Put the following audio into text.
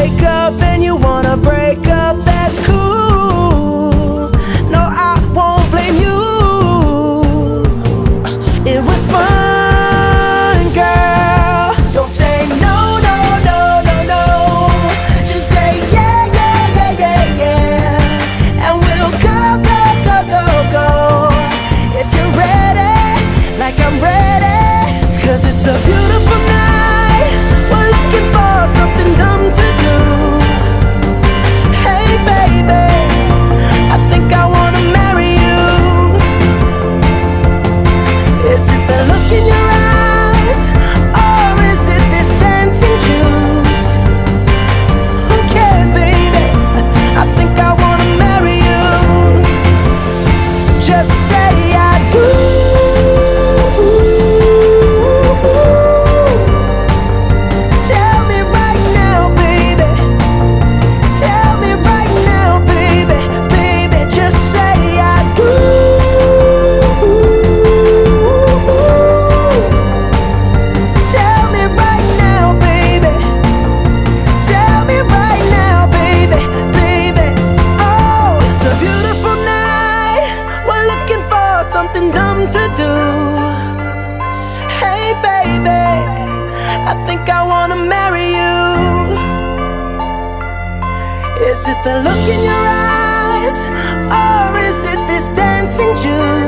wake up and you wanna break up, that's cool. No, I won't blame you. It was fun, girl. Don't say no, no, no, no, no. Just say yeah, yeah, yeah, yeah, yeah. And we'll go, go, go, go, go. If you're ready, like I'm ready. 'Cause it's a beautiful night. We're looking for something dumb to do. Hey baby, I think I wanna marry you. Is it the look in your eyes, or is it this dancing juice? Who cares, baby? I think I wanna marry you. Just say I do. Tell me right now, baby. Tell me right now, baby. Baby, just say I do. Tell me right now, baby. Tell me right now, baby. Baby, oh, it's a beautiful night. We're looking for something dumb to do. Hey baby, I think I wanna marry you. Is it the look in your eyes, or is it this dancing juice?